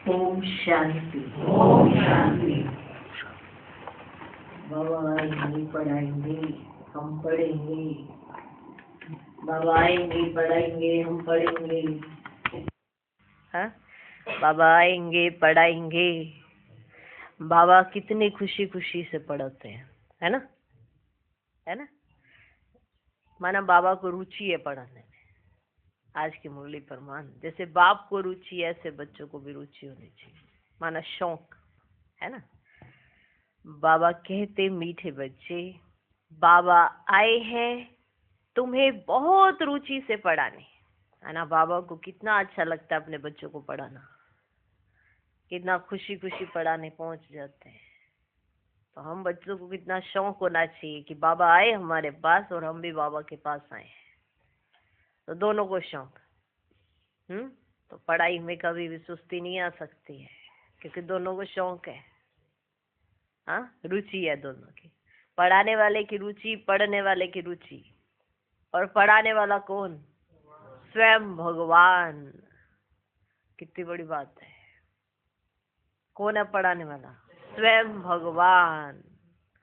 ओम शांति। ओम शांति। बाबा आएंगे पढ़ाएंगे, हम पढ़ेंगे। बाबा आएंगे पढ़ाएंगे, हम पढ़ेंगे। हाँ, बाबा आएंगे पढ़ाएंगे। बाबा कितनी खुशी खुशी से पढ़ाते हैं, है ना, है ना। माना बाबा को रुचि है पढ़ाने में। आज की मुरली प्रमाण जैसे बाप को रुचि है, ऐसे बच्चों को भी रुचि होनी चाहिए। माना शौक, है ना। बाबा कहते मीठे बच्चे, बाबा आए हैं तुम्हें बहुत रुचि से पढ़ाने, है ना। बाबा को कितना अच्छा लगता है अपने बच्चों को पढ़ाना, कितना खुशी खुशी पढ़ाने पहुंच जाते हैं। तो हम बच्चों को कितना शौक होना चाहिए कि बाबा आए हमारे पास और हम भी बाबा के पास आए। तो दोनों को शौक, तो पढ़ाई में कभी भी सुस्ती नहीं आ सकती है, क्योंकि दोनों को शौक है। हाँ, रुचि है दोनों की। पढ़ाने वाले की रुचि, पढ़ने वाले की रुचि। और पढ़ाने वाला कौन? स्वयं भगवान। कितनी बड़ी बात है। कौन है पढ़ाने वाला? स्वयं भगवान।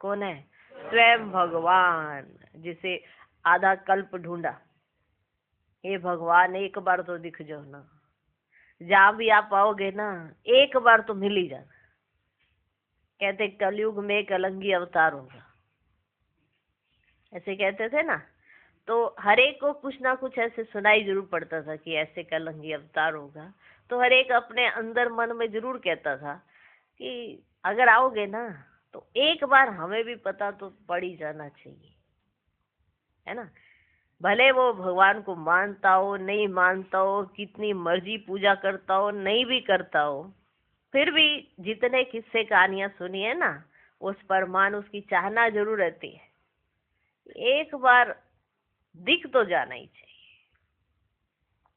कौन है? स्वयं भगवान। जिसे आधा कल्प ढूंढा, हे भगवान एक बार तो दिख जाओ ना। जहां भी आप आओगे ना, एक बार तो मिल ही जाना। कहते कलयुग में कलंगी अवतार होगा, ऐसे कहते थे ना। तो हर एक को कुछ ना कुछ ऐसे सुनाई जरूर पड़ता था कि ऐसे कलंगी अवतार होगा। तो हर एक अपने अंदर मन में जरूर कहता था कि अगर आओगे ना तो एक बार हमें भी पता तो पड़ ही जाना चाहिए, है ना। भले वो भगवान को मानता हो, नहीं मानता हो, कितनी मर्जी पूजा करता हो, नहीं भी करता हो, फिर भी जितने किस्से कहानियां सुनी है ना, उस पर उसकी चाहना जरूर रहती है। एक बार दिख तो जाना ही चाहिए।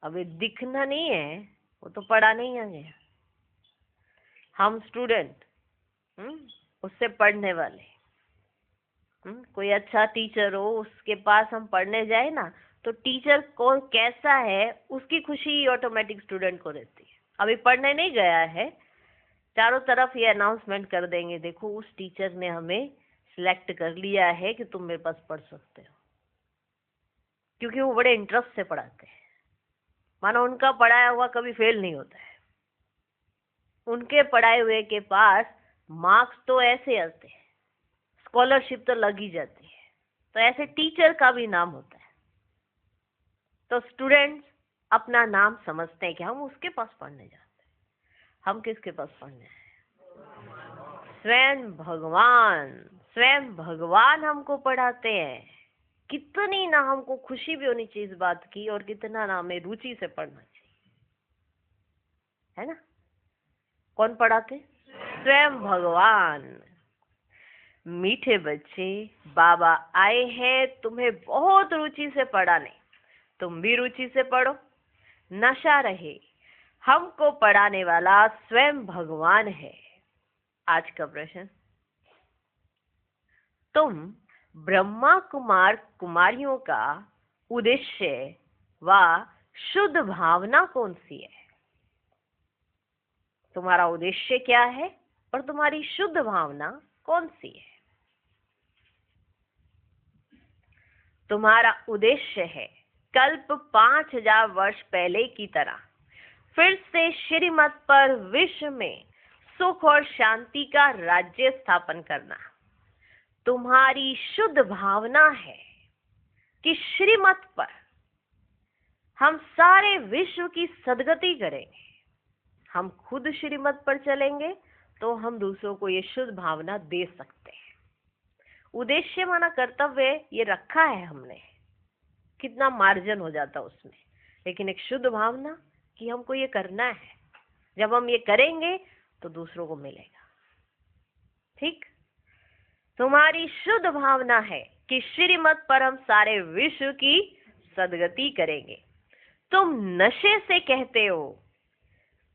अभी दिखना नहीं है, वो तो पढ़ा नहीं आ गया। हम स्टूडेंट, उससे पढ़ने वाले, कोई अच्छा टीचर हो उसके पास हम पढ़ने जाए ना, तो टीचर कौन कैसा है उसकी खुशी ऑटोमेटिक स्टूडेंट को रहती है। अभी पढ़ने नहीं गया है, चारों तरफ ये अनाउंसमेंट कर देंगे, देखो उस टीचर ने हमें सिलेक्ट कर लिया है कि तुम मेरे पास पढ़ सकते हो, क्योंकि वो बड़े इंटरेस्ट से पढ़ाते हैं। मानो उनका पढ़ाया हुआ कभी फेल नहीं होता है। उनके पढ़ाए हुए के पास मार्क्स तो ऐसे आते हैं, स्कॉलरशिप तो लग ही जाती है। तो ऐसे टीचर का भी नाम होता है। तो स्टूडेंट्स अपना नाम समझते हैं कि हम उसके पास पढ़ने जाते हैं। हम किसके पास पढ़ने हैं? स्वयं भगवान। स्वयं भगवान हमको पढ़ाते हैं। कितनी ना हमको खुशी भी होनी चाहिए इस बात की, और कितना ना हमें रुचि से पढ़ना चाहिए, है ना। कौन पढ़ाते? स्वयं भगवान। मीठे बच्चे, बाबा आए हैं तुम्हें बहुत रुचि से पढ़ाने, तुम भी रुचि से पढ़ो। नशा रहे, हमको पढ़ाने वाला स्वयं भगवान है। आज का प्रश्न, तुम ब्रह्मा कुमार कुमारियों का उद्देश्य व शुद्ध भावना कौन सी है? तुम्हारा उद्देश्य क्या है और तुम्हारी शुद्ध भावना कौन सी है? तुम्हारा उद्देश्य है कल्प 5000 वर्ष पहले की तरह फिर से श्रीमत पर विश्व में सुख और शांति का राज्य स्थापन करना। तुम्हारी शुद्ध भावना है कि श्रीमत पर हम सारे विश्व की सदगति करेंगे। हम खुद श्रीमत पर चलेंगे तो हम दूसरों को ये शुद्ध भावना दे सकते हैं। उद्देश्य माना कर्तव्य ये रखा है हमने, कितना मार्जिन हो जाता उसमें, लेकिन एक शुद्ध भावना कि हमको ये करना है। जब हम ये करेंगे तो दूसरों को मिलेगा। ठीक, तुम्हारी शुद्ध भावना है कि श्रीमत पर हम सारे विश्व की सदगति करेंगे। तुम नशे से कहते हो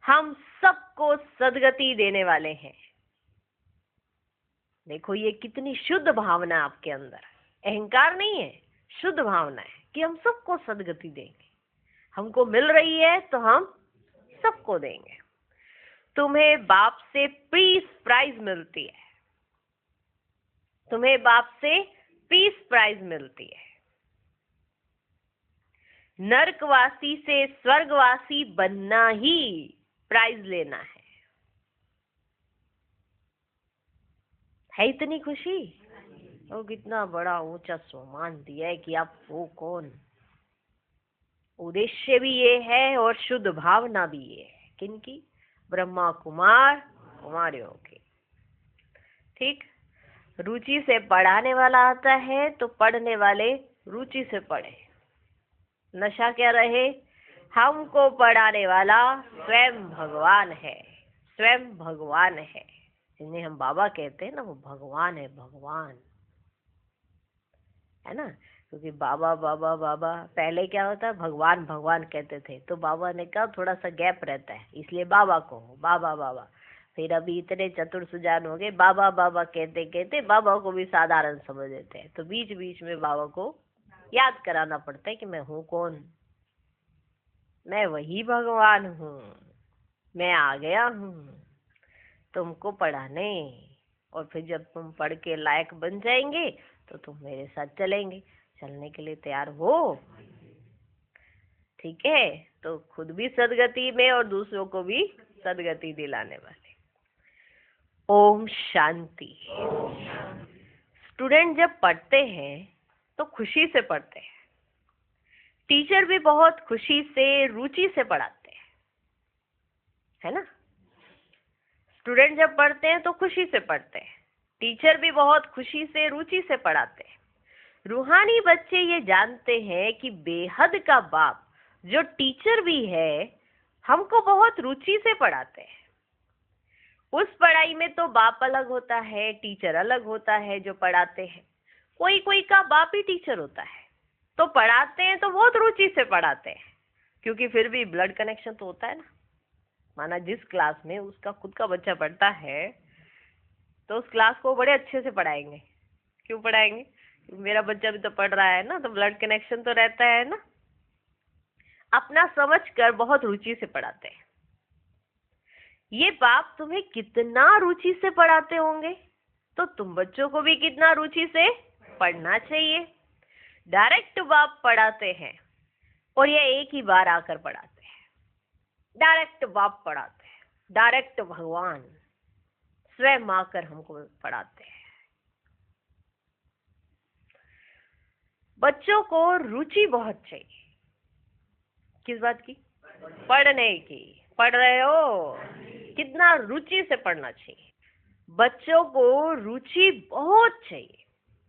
हम सबको सदगति देने वाले हैं। देखो ये कितनी शुद्ध भावना आपके अंदर, अहंकार नहीं है, शुद्ध भावना है कि हम सबको सदगति देंगे। हमको मिल रही है तो हम सबको देंगे। तुम्हें बाप से पीस प्राइज मिलती है, तुम्हें बाप से पीस प्राइज मिलती है। नरकवासी से स्वर्गवासी बनना ही प्राइज लेना है इतनी खुशी। वो कितना बड़ा ऊंचा सम्मान दिया है कि आप हो कौन। उद्देश्य भी ये है और शुद्ध भावना भी ये है, किनकी? ब्रह्मा कुमार कुमारियों की। ठीक, रुचि से पढ़ाने वाला आता है तो पढ़ने वाले रुचि से पढ़े। नशा क्या रहे? हमको पढ़ाने वाला स्वयं भगवान है, स्वयं भगवान है। जिन्हें हम बाबा कहते हैं ना, वो भगवान है, भगवान है ना। क्योंकि बाबा बाबा बाबा पहले क्या होता है, भगवान भगवान कहते थे, तो बाबा ने कहा थोड़ा सा गैप रहता है इसलिए बाबा को बाबा बाबा। फिर अभी इतने चतुर सुजान हो गए, बाबा बाबा कहते कहते बाबा को भी साधारण समझ लेते हैं, तो बीच बीच में बाबा को याद कराना पड़ता है कि मैं हूँ कौन। मैं वही भगवान हूँ, मैं आ गया हूँ तुमको पढ़ाने। और फिर जब तुम पढ़ के लायक बन जाएंगे तो तुम मेरे साथ चलेंगे। चलने के लिए तैयार हो? ठीक है, तो खुद भी सदगति में और दूसरों को भी सदगति दिलाने वाले। ओम शांति। स्टूडेंट जब पढ़ते हैं तो खुशी से पढ़ते हैं, टीचर भी बहुत खुशी से रुचि से पढ़ाते हैं, है ना। स्टूडेंट जब पढ़ते हैं तो खुशी से पढ़ते हैं, टीचर भी बहुत खुशी से रुचि से पढ़ाते हैं। रूहानी बच्चे ये जानते हैं कि बेहद का बाप जो टीचर भी है हमको बहुत रुचि से पढ़ाते हैं। उस पढ़ाई में तो बाप अलग होता है, टीचर अलग होता है जो पढ़ाते हैं। कोई कोई का बाप ही टीचर होता है, तो पढ़ाते हैं तो बहुत रुचि से पढ़ाते हैं, क्योंकि फिर भी ब्लड कनेक्शन तो होता है ना। माना जिस क्लास में उसका खुद का बच्चा पढ़ता है तो उस क्लास को बड़े अच्छे से पढ़ाएंगे। क्यों पढ़ाएंगे? मेरा बच्चा भी तो पढ़ रहा है ना, तो ब्लड कनेक्शन तो रहता है ना। अपना समझ कर बहुत रुचि से पढ़ाते हैं। ये बाप तुम्हें कितना रुचि से पढ़ाते होंगे, तो तुम बच्चों को भी कितना रुचि से पढ़ना चाहिए। डायरेक्ट बाप पढ़ाते हैं और ये एक ही बार आकर पढ़ाते हैं। डायरेक्ट बाप पढ़ाते हैं, डायरेक्ट भगवान स्वयं आकर हमको पढ़ाते हैं। बच्चों को रुचि बहुत चाहिए। किस बात की? पढ़ने की। पढ़ रहे हो? कितना रुचि से पढ़ना चाहिए। बच्चों को रुचि बहुत चाहिए।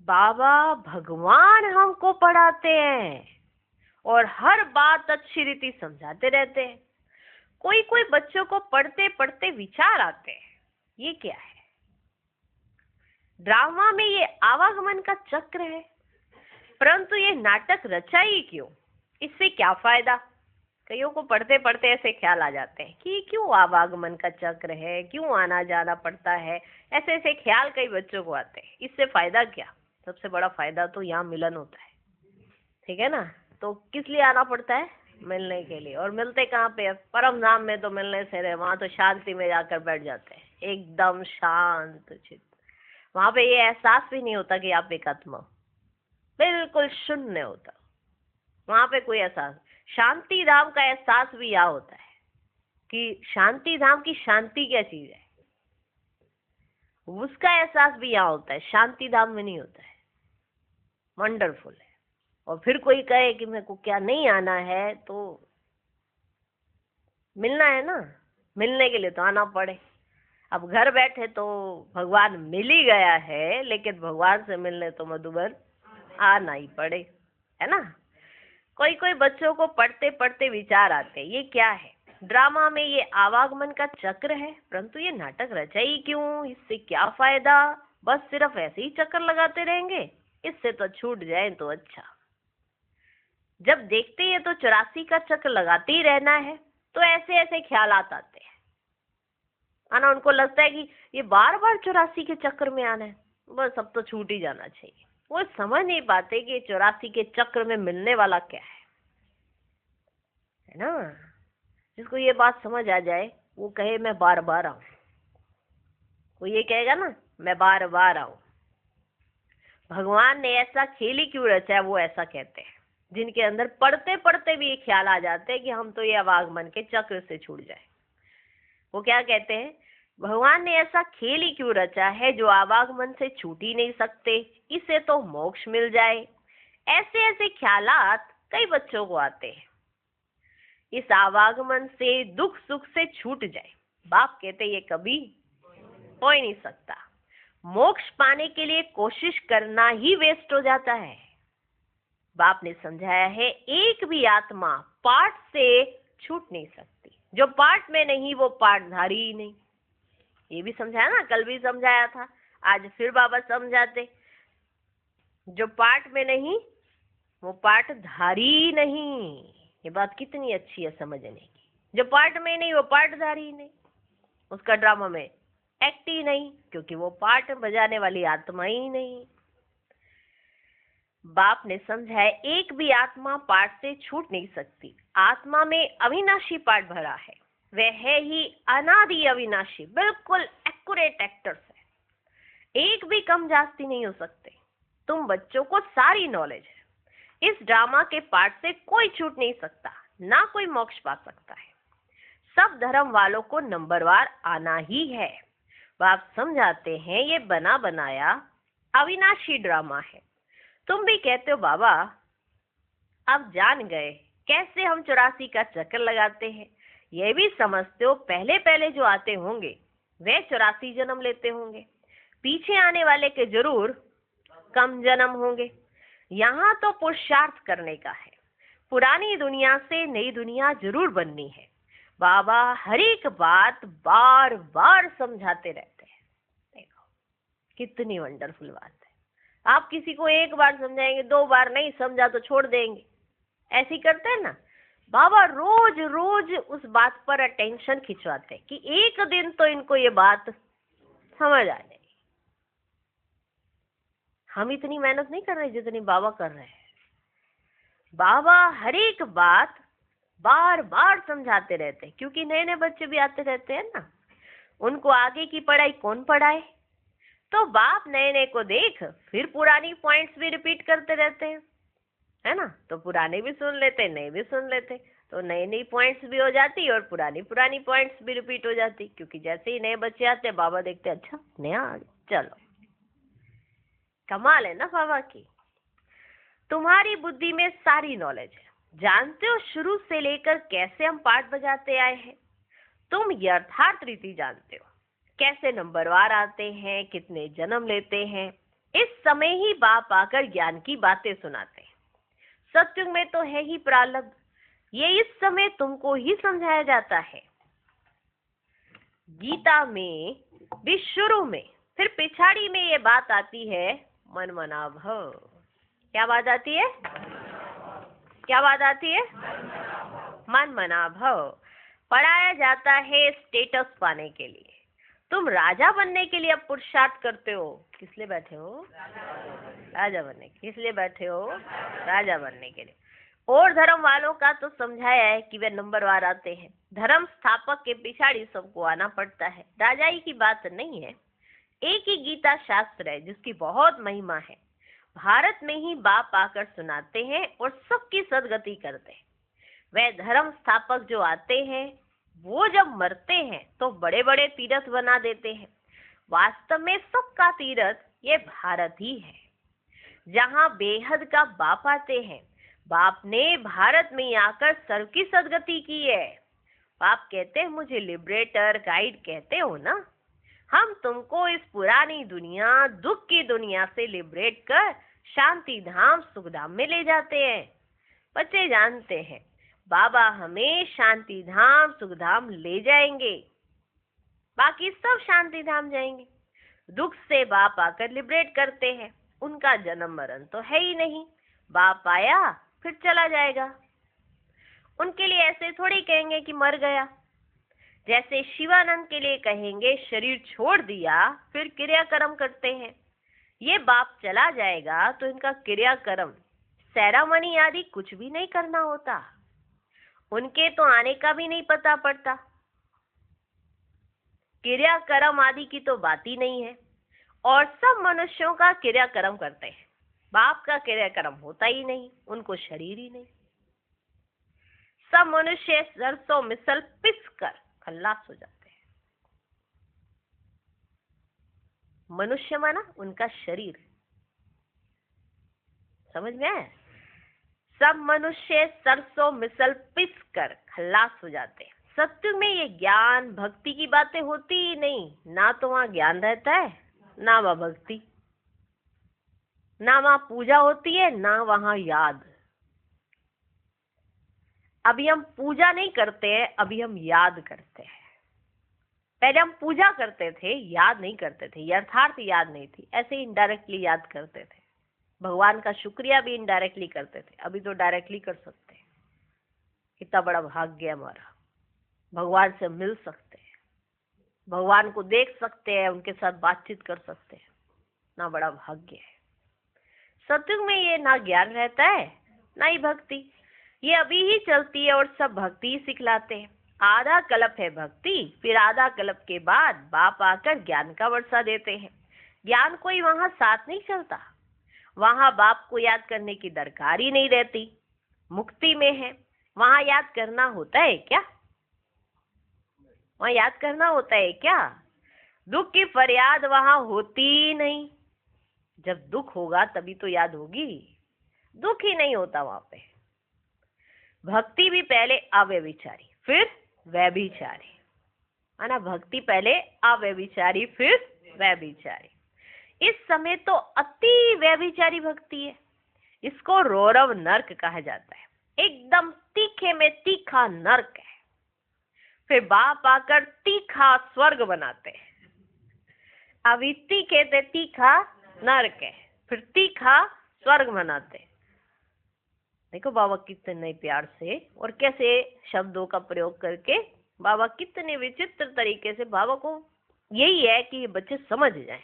बाबा भगवान हमको पढ़ाते हैं और हर बात अच्छी रीति समझाते रहते हैं। कोई कोई बच्चों को पढ़ते पढ़ते विचार आते हैं, ये क्या है? ड्रामा में ये आवागमन का चक्र है, परंतु ये नाटक रचा ही क्यों? इससे क्या फायदा? कईयों को पढ़ते पढ़ते ऐसे ख्याल आ जाते हैं कि क्यों आवागमन का चक्र है, क्यों आना जाना पड़ता है, ऐसे ऐसे ख्याल कई बच्चों को आते हैं। इससे फायदा क्या? सबसे बड़ा फायदा तो यहाँ मिलन होता है, ठीक है ना। तो किस लिए आना पड़ता है? मिलने के लिए। और मिलते कहाँ पे? परम धाम में तो मिलने से रहे, वहां तो शांति में जाकर बैठ जाते हैं, एकदम शांत चित्त। वहां पे ये एहसास भी नहीं होता कि आप एक आत्मा, बिल्कुल शून्य होता वहां पे कोई एहसास। शांति धाम का एहसास भी यहाँ होता है कि शांति धाम की शांति क्या चीज है, उसका एहसास भी यहाँ होता है, शांति धाम में नहीं होता है। वंडरफुल है। और फिर कोई कहे कि मेरे को क्या नहीं आना है, तो मिलना है ना, मिलने के लिए तो आना पड़े। अब घर बैठे तो भगवान मिल ही गया है, लेकिन भगवान से मिलने तो मधुबन आना ही पड़े, है ना। कोई कोई बच्चों को पढ़ते पढ़ते विचार आते हैं, ये क्या है? ड्रामा में ये आवागमन का चक्र है, परंतु ये नाटक रचा ही क्यों? इससे क्या फायदा? बस सिर्फ ऐसे ही चक्कर लगाते रहेंगे, इससे तो छूट जाए तो अच्छा। जब देखते हैं तो 84 का चक्र लगाते ही रहना है, तो ऐसे ऐसे ख्यालात आते हैं। आना उनको लगता है कि ये बार बार 84 के चक्र में आना है, बस अब तो छूट ही जाना चाहिए। वो समझ नहीं पाते कि 84 के चक्र में मिलने वाला क्या है ना। जिसको ये बात समझ आ जाए वो कहे मैं बार बार आऊं, वो ये कहेगा ना मैं बार बार आऊं। भगवान ने ऐसा खेल ही क्यों रचा है, वो ऐसा कहते हैं, जिनके अंदर पढ़ते पढ़ते भी ये ख्याल आ जाते हैं कि हम तो ये अवागमन के चक्र से छूट जाए। वो क्या कहते हैं, भगवान ने ऐसा खेल ही क्यों रचा है जो आवागमन से छूट ही नहीं सकते, इसे तो मोक्ष मिल जाए। ऐसे ऐसे ख्यालात कई बच्चों को आते हैं। इस आवागमन से दुख सुख से छूट जाए, बाप कहते ये कभी हो ही नहीं सकता। मोक्ष पाने के लिए कोशिश करना ही वेस्ट हो जाता है। बाप ने समझाया है एक भी आत्मा पाठ से छूट नहीं सकती, जो पाठ में नहीं वो पाठधारी ही नहीं। ये भी समझाया ना, कल भी समझाया था, आज फिर बाबा समझाते, जो पाठ में नहीं वो पाठधारी नहीं। ये बात कितनी अच्छी है समझने की। जो पाठ में नहीं वो पाठधारी नहीं, उसका ड्रामा में एक्ट ही नहीं, क्योंकि वो पाठ बजाने वाली आत्मा ही नहीं। बाप ने समझाया एक भी आत्मा पाठ से छूट नहीं सकती। आत्मा में अविनाशी पाठ भरा है, वह है ही अनादि अविनाशी, बिल्कुल एक्यूरेट एक्टर्स है, एक भी कम जास्ती नहीं हो सकते। तुम बच्चों को सारी नॉलेज है, इस ड्रामा के पाठ से कोई छूट नहीं सकता, ना कोई मोक्ष पा सकता है। सब धर्म वालों को नंबरवार आना ही है। बाप समझाते हैं ये बना बनाया अविनाशी ड्रामा है। तुम भी कहते हो बाबा अब जान गए कैसे हम 84 का चक्कर लगाते हैं। ये भी समझते हो पहले पहले जो आते होंगे वे 84 जन्म लेते होंगे, पीछे आने वाले के जरूर कम जन्म होंगे। यहाँ तो पुरुषार्थ करने का है, पुरानी दुनिया से नई दुनिया जरूर बननी है। बाबा हर एक बात बार बार समझाते रहते हैं। देखो कितनी वंडरफुल बात है। आप किसी को एक बार समझाएंगे, 2 बार नहीं समझा तो छोड़ देंगे, ऐसे ही करते हैं ना। बाबा रोज रोज उस बात पर अटेंशन खिंचवाते हैं कि एक दिन तो इनको ये बात समझ आ जाएगी। हम इतनी मेहनत नहीं कर रहे जितनी बाबा कर रहे हैं। बाबा हर एक बात बार बार समझाते रहते हैं, क्योंकि नए नए बच्चे भी आते रहते हैं ना, उनको आगे की पढ़ाई कौन पढ़ाए। तो बाप नए नए को देख फिर पुरानी पॉइंट्स भी रिपीट करते रहते हैं, है ना। तो पुराने भी सुन लेते, नए भी सुन लेते, तो नई नई पॉइंट्स भी हो जाती और पुरानी पुरानी पॉइंट्स भी रिपीट हो जाती। क्योंकि जैसे ही नए बच्चे आते हैं बाबा देखते अच्छा नया आ गया, चलो कमाल है ना बाबा की। तुम्हारी बुद्धि में सारी नॉलेज है, जानते हो शुरू से लेकर कैसे हम पाठ बजाते आए हैं। तुम यथार्थ रीति जानते हो कैसे नंबरवार आते हैं, कितने जन्म लेते हैं। इस समय ही बाप आकर ज्ञान की बातें सुनाते हैं। सत्युग में तो है ही प्रारब्ध, ये इस समय तुमको ही समझाया जाता है। गीता में भी शुरू में फिर पिछाड़ी में ये बात आती है मन मना भव। क्या बात आती है, क्या बात आती है, मन मना भव। पढ़ाया जाता है स्टेटस पाने के लिए। तुम राजा बनने के लिए अब पुरुषार्थ करते हो, किस लिए बैठे हो, राजा बनने, किस लिए बैठे हो, राजा बनने के लिए। और धर्म वालों का तो समझाया है कि वे नंबरवार आते हैं, धर्म स्थापक के पिछाड़ी सबको आना पड़ता है। राजाई की बात नहीं है, एक ही गीता शास्त्र है जिसकी बहुत महिमा है। भारत में ही बाप आकर सुनाते हैं और सबकी सदगति करते हैं। वे धर्म स्थापक जो आते हैं वो जब मरते हैं तो बड़े बड़े तीर्थ बना देते हैं। वास्तव में सबका तीर्थ ये भारत ही है, जहाँ बेहद का बाप आते हैं। बाप ने भारत में आकर सर्व की सदगति की है। बाप कहते हैं मुझे लिबरेटर गाइड कहते हो ना, हम तुमको इस पुरानी दुनिया दुख की दुनिया से लिबरेट कर शांति धाम सुख धाम में ले जाते हैं। बच्चे जानते हैं बाबा हमें शांति धाम सुख धाम ले जाएंगे, बाकी सब शांति धाम जाएंगे। दुख से बाप आकर लिबरेट करते हैं, उनका जन्म मरण तो है ही नहीं। बाप आया फिर चला जाएगा, उनके लिए ऐसे थोड़ी कहेंगे कि मर गया। जैसे शिवानंद के लिए कहेंगे शरीर छोड़ दिया फिर क्रियाकर्म करते हैं। ये बाप चला जाएगा तो इनका क्रियाकर्म सेरामनी आदि कुछ भी नहीं करना होता, उनके तो आने का भी नहीं पता पड़ता। क्रियाकर्म आदि की तो बात ही नहीं है। और सब मनुष्यों का क्रियाकर्म करते हैं, बाप का क्रियाकर्म होता ही नहीं, उनको शरीर ही नहीं। सब मनुष्य सरसों मिसल पिस कर खल्लास हो जाते हैं। मनुष्य माना उनका शरीर, समझ में आया? सब मनुष्य सरसों मिसल पिस कर खल्लास हो जाते हैं। सत्युग में ये ज्ञान भक्ति की बातें होती ही नहीं, ना तो वहां ज्ञान रहता है, ना वहां भक्ति, ना वहां पूजा होती है, ना वहां याद। अभी हम पूजा नहीं करते हैं, अभी हम याद करते हैं। पहले हम पूजा करते थे, याद नहीं करते थे, यथार्थ याद नहीं थी, ऐसे ही इनडायरेक्टली याद करते थे। भगवान का शुक्रिया भी इनडायरेक्टली करते थे, अभी तो डायरेक्टली कर सकते हैं। कितना बड़ा भाग्य है हमारा, भगवान से मिल सकते हैं, भगवान को देख सकते हैं, उनके साथ बातचीत कर सकते हैं, ना बड़ा भाग्य है। सत्युग में ये ना ज्ञान रहता है, ना ही भक्ति, ये अभी ही चलती है और सब भक्ति ही सिखलाते हैं। आधा कल्प है भक्ति, फिर आधा कल्प के बाद बाप आकर ज्ञान का वर्षा देते हैं। ज्ञान कोई वहां साथ नहीं चलता, वहां बाप को याद करने की दरकार ही नहीं रहती। मुक्ति में है, वहां याद करना होता है क्या? वहां याद करना होता है क्या? दुख की फरियाद वहां होती ही नहीं। जब दुख होगा तभी तो याद होगी, दुख ही नहीं होता वहां पे। भक्ति भी पहले अव्यभिचारी फिर व्यभिचारी, है ना? भक्ति पहले अव्यभिचारी फिर व्यभिचारी। इस समय तो अति व्यभिचारी भक्ति है, इसको रौरव नर्क कहा जाता है। एकदम तीखे में तीखा नर्क है, फिर बाप आकर तीखा स्वर्ग बनाते हैं। अभी तीखे थे, तीखा नर्क है, फिर तीखा स्वर्ग बनाते हैं। देखो बाबा कितने प्यार से और कैसे शब्दों का प्रयोग करके, बाबा कितने विचित्र तरीके से, बाबा को यही है कि ये बच्चे समझ जाएं,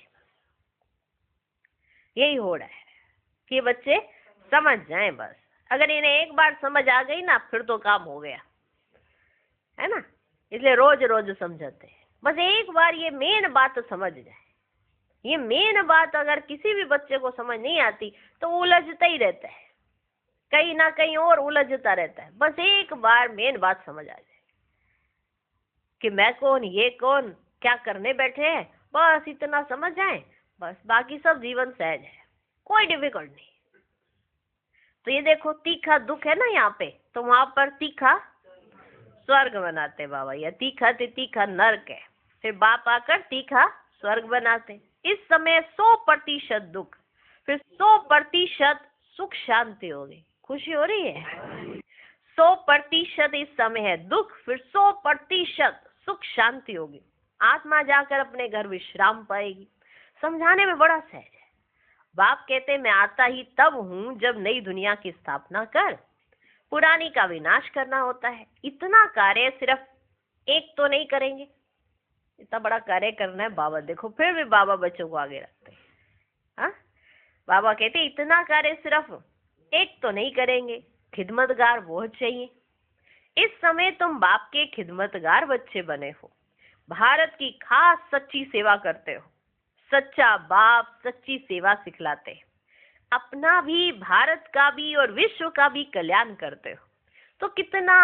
यही हो रहा है कि ये बच्चे समझ जाएं बस। अगर इन्हें एक बार समझ आ गई ना, फिर तो काम हो गया, है ना? इसलिए रोज रोज समझाते हैं, बस एक बार ये मेन बात समझ जाए। ये मेन बात अगर किसी भी बच्चे को समझ नहीं आती तो वो उलझता ही रहता है, कहीं ना कहीं और उलझता रहता है। बस एक बार मेन बात समझ आ जाए कि मैं कौन, ये कौन, क्या करने बैठे हैं, बस इतना समझ जाए, बस बाकी सब जीवन सहज है, कोई डिफिकल्ट नहीं। तो ये देखो तीखा दुख है ना यहाँ पे, तो वहां पर तीखा स्वर्ग बनाते बाबा, या तीखा ते तीखा नर्क है, फिर बाप आकर तीखा स्वर्ग बनाते। इस समय 100% दुख, फिर 100% सुख शांति हो गई, खुशी हो रही है। 100% इस समय है दुख, फिर 100% सुख शांति होगी। आत्मा जाकर अपने घर विश्राम पाएगी। समझाने में बड़ा सहज है। बाप कहते मैं आता ही तब हूं जब नई दुनिया की स्थापना कर पुरानी का विनाश करना होता है। इतना कार्य सिर्फ एक तो नहीं करेंगे, इतना बड़ा कार्य करना है बाबा। देखो फिर भी बाबा बच्चों को आगे रखते हैं। हाँ, बाबा कहते इतना कार्य सिर्फ एक तो नहीं करेंगे, खिदमतगार बहुत चाहिए। इस समय तुम बाप के खिदमतगार बच्चे बने हो, भारत की खास सच्ची सेवा करते हो। सच्चा बाप सच्ची सेवा सिखलाते हैं, अपना भी, भारत का भी और विश्व का भी कल्याण करते हो। तो कितना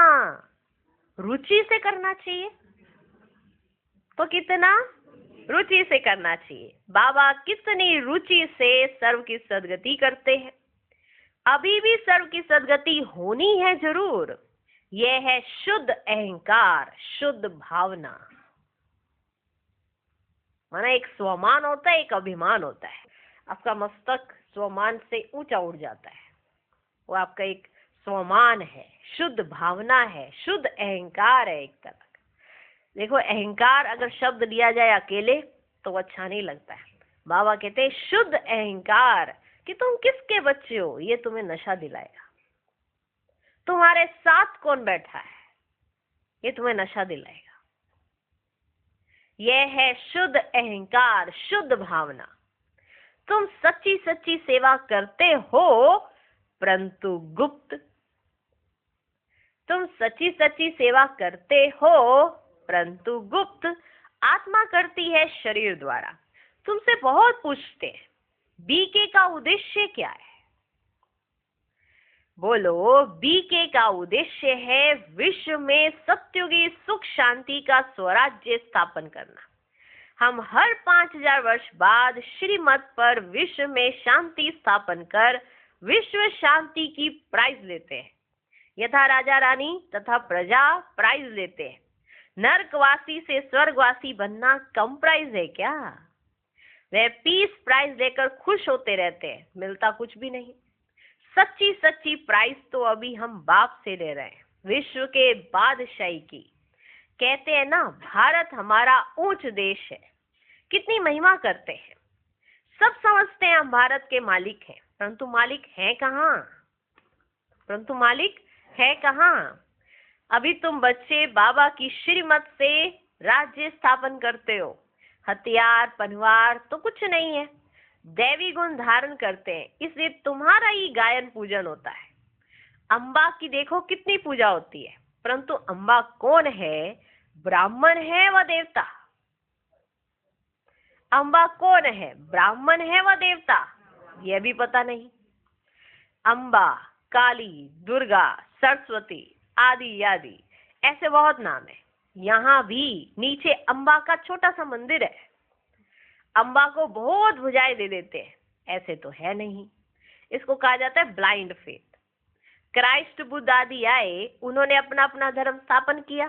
रुचि से करना चाहिए, तो कितना रुचि से करना चाहिए। बाबा कितनी रुचि से सर्व की सदगति करते हैं। अभी भी सर्व की सदगति होनी है जरूर। यह है शुद्ध अहंकार, शुद्ध भावना। माना एक स्वमान होता है, एक अभिमान होता है। आपका मस्तक स्वमान से ऊंचा उड़ जाता है, वो आपका एक स्वमान है, शुद्ध भावना है, शुद्ध अहंकार है एक तरह का। देखो अहंकार अगर शब्द लिया जाए अकेले तो अच्छा नहीं लगता है। बाबा कहते हैं शुद्ध अहंकार, कि तुम किसके बच्चे हो, ये तुम्हें नशा दिलाएगा। तुम्हारे साथ कौन बैठा है, ये तुम्हें नशा दिलाएगा। यह है शुद्ध अहंकार, शुद्ध भावना। तुम सच्ची सच्ची सेवा करते हो परंतु गुप्त। तुम सच्ची सच्ची सेवा करते हो परंतु गुप्त। आत्मा करती है शरीर द्वारा। तुमसे बहुत पूछते हैं, बीके का उद्देश्य क्या है? बोलो, बीके का उद्देश्य है विश्व में सत्युगी सुख शांति का स्वराज्य स्थापन करना। हम हर 5000 वर्ष बाद श्रीमत पर विश्व में शांति स्थापन कर विश्व शांति की प्राइज लेते हैं। यथा राजा रानी तथा प्रजा प्राइज लेते हैं। नरकवासी से स्वर्गवासी बनना कम प्राइज है क्या? वे पीस प्राइज लेकर खुश होते रहते हैं, मिलता कुछ भी नहीं। सच्ची सच्ची प्राइज तो अभी हम बाप से ले रहे हैं, विश्व के बादशाही की। कहते हैं ना, भारत हमारा ऊंच देश है। कितनी महिमा करते हैं। सब समझते हैं हम भारत के मालिक हैं, परंतु मालिक है कहाँ? परंतु मालिक है कहाँ? अभी तुम बच्चे बाबा की श्रीमत से राज्य स्थापन करते हो। हथियार पनवार तो कुछ नहीं है, दैवी गुण धारण करते हैं, इसलिए तुम्हारा ही गायन पूजन होता है। अम्बा की देखो कितनी पूजा होती है, परंतु अम्बा कौन है? ब्राह्मण है व देवता? अम्बा कौन है? ब्राह्मण है व देवता? यह भी पता नहीं। अम्बा, काली, दुर्गा, सरस्वती आदि आदि ऐसे बहुत नाम है। यहाँ भी नीचे अम्बा का छोटा सा मंदिर है। अम्बा को बहुत भुजाएं दे देते हैं, ऐसे तो है नहीं। इसको कहा जाता है ब्लाइंड फेथ। क्राइस्ट बुद्ध आदि आए, उन्होंने अपना अपना धर्म स्थापन किया,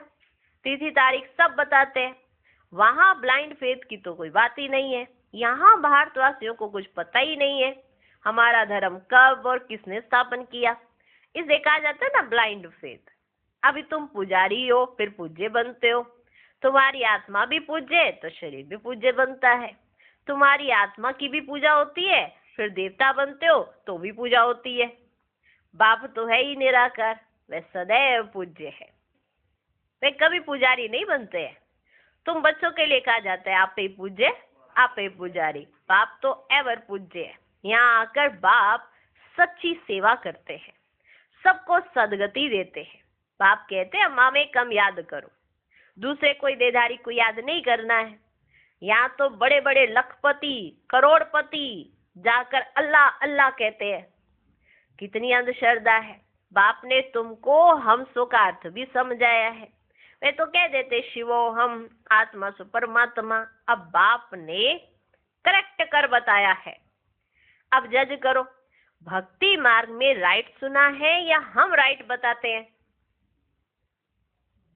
तिथि तारीख सब बताते हैं। वहां ब्लाइंड फेथ की तो कोई बात ही नहीं है। यहाँ भारतवासियों को कुछ पता ही नहीं है हमारा धर्म कब और किसने स्थापन किया। इसे कहा जाता है ना ब्लाइंड फेथ। अभी तुम पुजारी हो, फिर पूज्य बनते हो। तुम्हारी आत्मा भी पूज्य तो शरीर भी पूज्य बनता है। तुम्हारी आत्मा की भी पूजा होती है, फिर देवता बनते हो तो भी पूजा होती है। बाप तो है ही निराकार, वह सदैव पूज्य है, वे कभी पुजारी नहीं बनते हैं। तुम बच्चों के लिए कहा जाता है आप ही पूज्य, आप ही पुजारी। बाप तो एवर पूज्य है। यहाँ आकर बाप सच्ची सेवा करते हैं, सबको सदगति देते हैं। बाप कहते हैं माँ में कम याद करो, दूसरे कोई देधारी को याद नहीं करना है। यहाँ तो बड़े बड़े लखपति करोड़पति जाकर अल्लाह अल्लाह कहते हैं। कितनी अंधश्रद्धा है। बाप ने तुमको हमसो का अर्थ भी समझाया है। वे तो कह देते शिवो हम, आत्मा सो परमात्मा। अब बाप ने करेक्ट कर बताया है। अब जज करो, भक्ति मार्ग में राइट सुना है या हम राइट बताते हैं?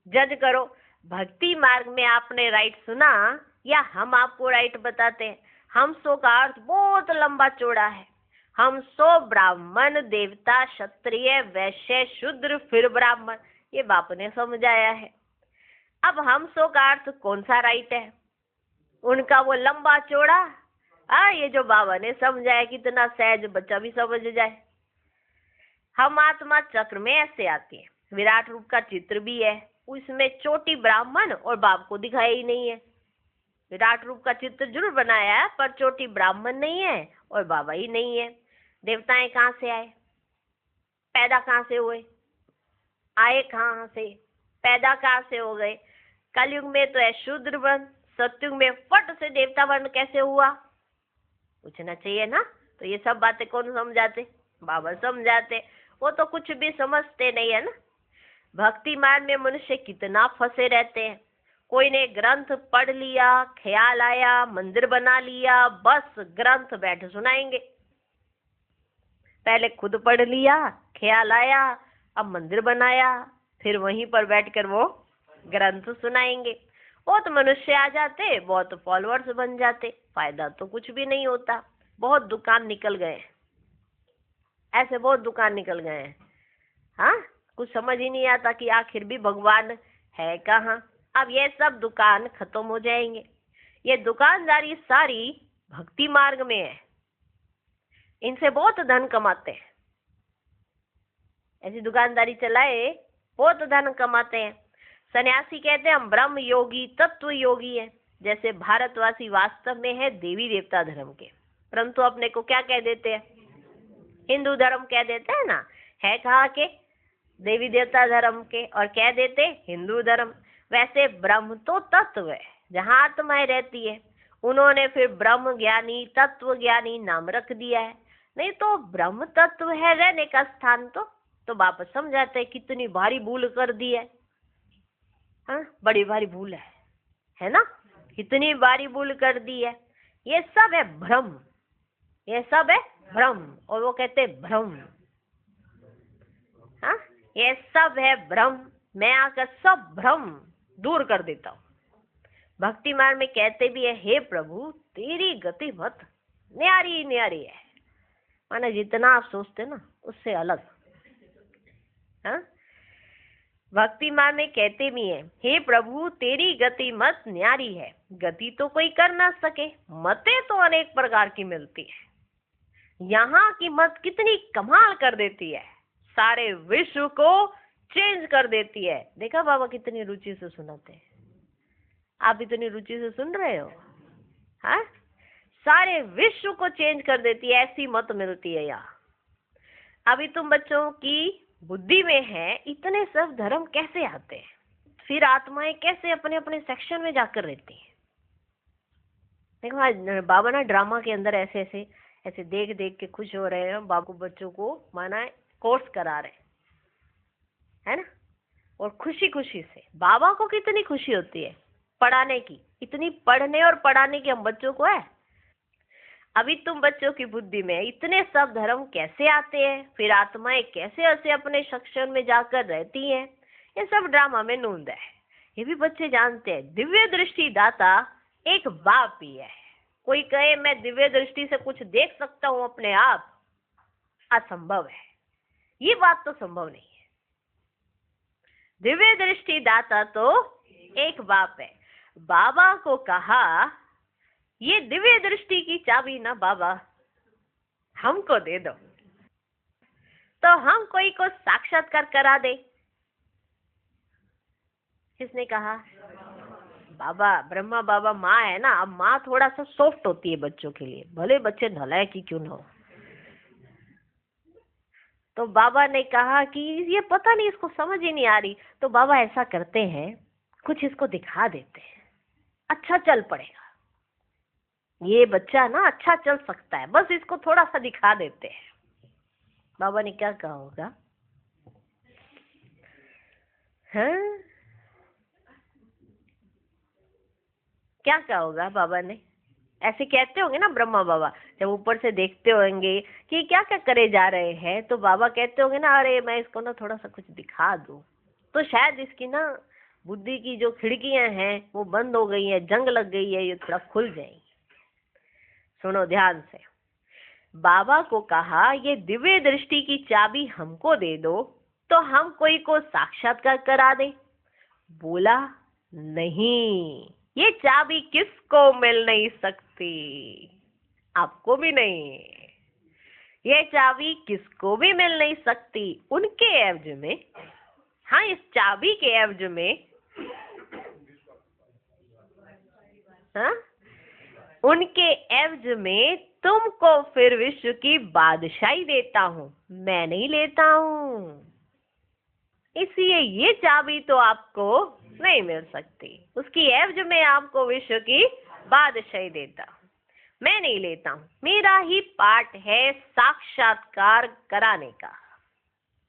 जज करो, भक्ति मार्ग में आपने राइट सुना या हम आपको राइट बताते हैं? हम सो का अर्थ बहुत लंबा चौड़ा है। हम सो ब्राह्मण, देवता, क्षत्रिय, वैश्य, शूद्र, फिर ब्राह्मण, ये बाप ने समझाया है। अब हम सो का अर्थ कौन सा राइट है? उनका वो लंबा चौड़ा, ये जो बाबा ने समझाया कितना सहज बच्चा भी समझ जाए। हम आत्मा चक्र में ऐसे आती है। विराट रूप का चित्र भी है, उसमें चोटी ब्राह्मण और बाप को दिखाया ही नहीं है। विराट रूप का चित्र जरूर बनाया है, पर चोटी ब्राह्मण नहीं है और बाबा ही नहीं है। देवताएं कहाँ से आए? पैदा कहाँ से हुए? आए कहाँ से? पैदा कहाँ से हो गए? कलयुग में तो है शूद्र वर्ण, सतयुग में फट से देवता वर्ण कैसे हुआ? पूछना चाहिए ना। तो ये सब बातें कौन समझाते? बाबा समझाते। वो तो कुछ भी समझते नहीं है ना। भक्ति मार्ग में मनुष्य कितना फंसे रहते हैं। कोई ने ग्रंथ पढ़ लिया, ख्याल आया, मंदिर बना लिया, बस ग्रंथ बैठ सुनाएंगे। पहले खुद पढ़ लिया, ख्याल आया, अब मंदिर बनाया, फिर वहीं पर बैठकर वो ग्रंथ सुनाएंगे। बहुत मनुष्य आ जाते, बहुत फॉलोअर्स बन जाते, फायदा तो कुछ भी नहीं होता। बहुत दुकान निकल गए, ऐसे बहुत दुकान निकल गए हैं। हाँ, कुछ समझ ही नहीं आता कि आखिर भी भगवान है कहाँ। अब ये सब दुकान खत्म हो जाएंगे। ये दुकानदारी सारी भक्ति मार्ग में है, इनसे बहुत धन कमाते हैं। ऐसी दुकानदारी चलाए बहुत धन कमाते हैं। सन्यासी कहते हैं हम ब्रह्म योगी, तत्व योगी है। जैसे भारतवासी वास्तव में है देवी देवता धर्म के, परंतु अपने को क्या कह देते हैं? हिंदू धर्म कह देते हैं ना। है कहाँ के? देवी देवता धर्म के, और कह देते हिंदू धर्म। वैसे ब्रह्म तो तत्व है, जहाँ आत्माएं रहती है। उन्होंने फिर ब्रह्म ज्ञानी, तत्व ज्ञानी नाम रख दिया है। नहीं तो ब्रह्म तत्व है रहने का स्थान। तो वापस समझाते हैं कितनी भारी भूल कर दी है। हाँ, बड़ी भारी भूल है ना। कितनी भारी भूल कर दी है। ये सब है भ्रम, ये सब है भ्रम। और वो कहते हैं भ्रम। हाँ, ये सब है भ्रम। मैं आकर सब भ्रम दूर कर देता हूँ। भक्ति मार्ग में कहते भी है, हे प्रभु तेरी गति मत न्यारी न्यारी है। माने जितना आप सोचते ना उससे अलग। हाँ, भक्ति मार्ग में कहते भी है, हे प्रभु तेरी गति मत न्यारी है। गति तो कोई कर ना सके, मतें तो अनेक प्रकार की मिलती है। यहाँ की मत कितनी कमाल कर देती है, सारे विश्व को चेंज कर देती है। देखा बाबा कितनी रुचि से सुनाते हैं। आप इतनी रुचि से सुन रहे हो। हाँ, सारे विश्व को चेंज कर देती है, ऐसी मत मिलती है यहाँ। अभी तुम बच्चों की बुद्धि में है इतने सब धर्म कैसे आते हैं, फिर आत्माएं कैसे अपने अपने सेक्शन में जाकर रहती हैं। देखो आज बाबा ना ड्रामा के अंदर ऐसे ऐसे ऐसे देख देख के खुश हो रहे हैं। बाबू बच्चों को माना कोर्स करा रहे है ना। और खुशी खुशी से बाबा को कितनी खुशी होती है पढ़ाने की। इतनी पढ़ने और पढ़ाने की हम बच्चों को है। अभी तुम बच्चों की बुद्धि में इतने सब धर्म कैसे आते हैं, फिर आत्माएं कैसे ऐसे अपने सेक्शन में जाकर रहती हैं, ये सब ड्रामा में नूंद है। ये भी बच्चे जानते हैं। दिव्य दृष्टि दाता एक बाप ही है। कोई कहे मैं दिव्य दृष्टि से कुछ देख सकता हूं अपने आप, असंभव है। ये बात तो संभव नहीं है। दिव्य दृष्टि दाता तो एक बाप है। बाबा को कहा ये दिव्य दृष्टि की चाबी ना बाबा हमको दे दो, तो हम कोई को साक्षात्कार करा दे। किसने कहा? बाबा, ब्रह्मा बाबा। माँ है ना, अब माँ थोड़ा सा सॉफ्ट होती है बच्चों के लिए, भले बच्चे नालायक ही क्यों ना हो। तो बाबा ने कहा कि ये पता नहीं, इसको समझ ही नहीं आ रही। तो बाबा ऐसा करते हैं, कुछ इसको दिखा देते हैं, अच्छा चल पड़ेगा। ये बच्चा ना अच्छा चल सकता है, बस इसको थोड़ा सा दिखा देते हैं। बाबा ने क्या कहा होगा? हाँ, क्या कहा होगा बाबा ने? ऐसे कहते होंगे ना ब्रह्मा बाबा, जब ऊपर से देखते होंगे कि क्या क्या करे जा रहे हैं, तो बाबा कहते होंगे ना, अरे मैं इसको ना थोड़ा सा कुछ दिखा दूं, तो शायद इसकी ना बुद्धि की जो खिड़कियां हैं वो बंद हो गई है, जंग लग गई है, ये थोड़ा खुल जाएंगी। सुनो ध्यान से। बाबा को कहा ये दिव्य दृष्टि की चाबी हमको दे दो, तो हम कोई को साक्षात्कार करा दे। बोला नहीं, ये चाबी किसको मिल नहीं सकती, आपको भी नहीं। ये चाबी किसको भी मिल नहीं सकती। उनके एवज में, हाँ, इस चाबी के एवज में, हाँ, उनके एवज में तुमको फिर विश्व की बादशाही देता हूँ, मैं नहीं लेता हूँ। इसलिए ये चाबी तो आपको नहीं मिल सकती। उसकी एवज में आपको विश्व की बादशाही देता हूँ, मैं नहीं लेता हूँ। मेरा ही पार्ट है साक्षात्कार कराने का,